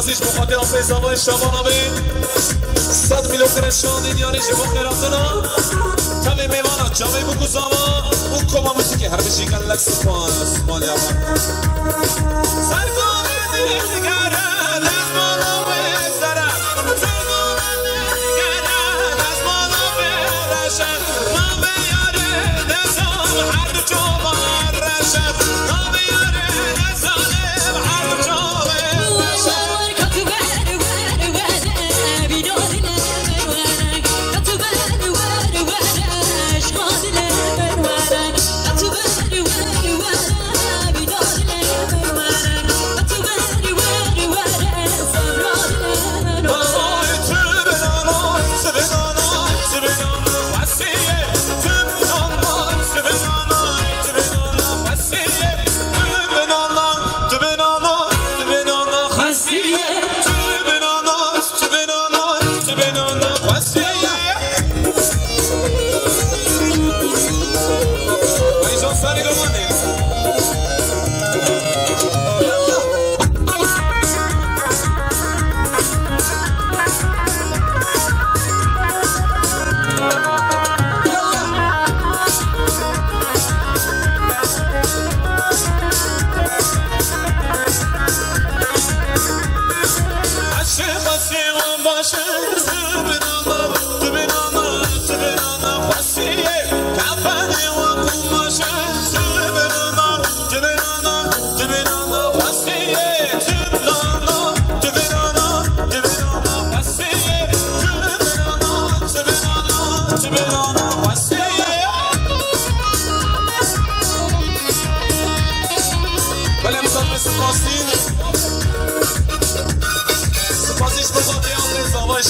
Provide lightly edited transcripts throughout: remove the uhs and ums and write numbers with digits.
سپاسیش بخاطر پیزاوای شبانابی 100 میلیون کرشان دیاری جبو خیراتنا کمی میوانا جامی بگو زاما اون کما موسیقی هر بشی گلک سپاس مال یابا سرگاه دیگره دست بالا بزره سرگاه دیگره دست بالا برشه ما بیاره دستم هر دو چوبان رشه ما بیاره دستم هر دو چوبان رشه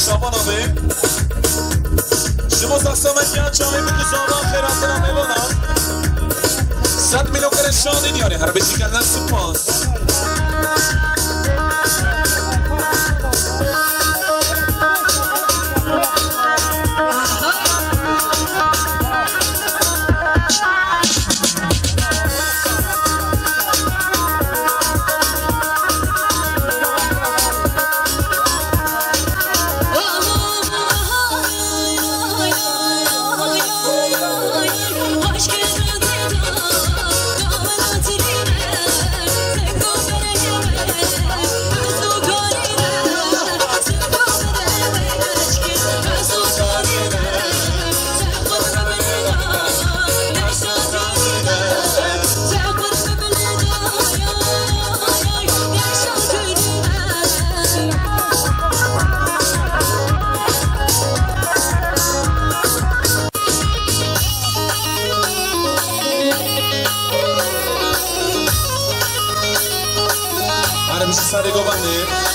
شبانابی شما سخصامت یا چاهی بگو زاما خیراتنا میبانم 100 میلیون کرشان دیاری هر بشی گلک سپاس سری گو بندی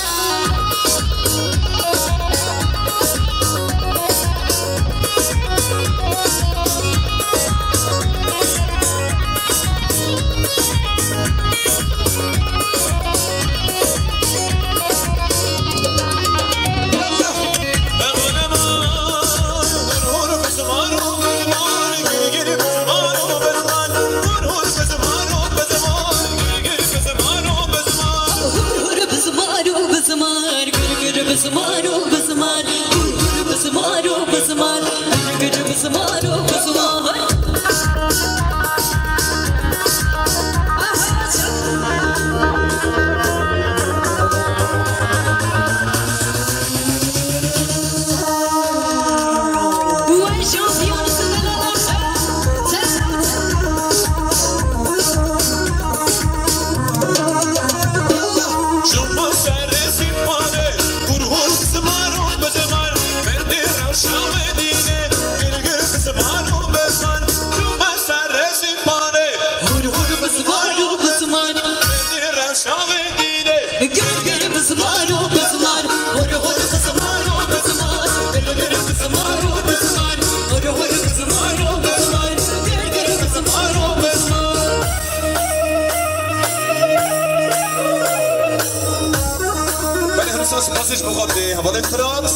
سپاسش بخاطر حواله کرد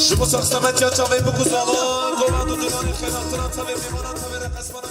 شما ساختمت یا چاوی بگو زاوان گوهد و دیوانی خیلاتنا تاوی میمانن تاوی رقصمانن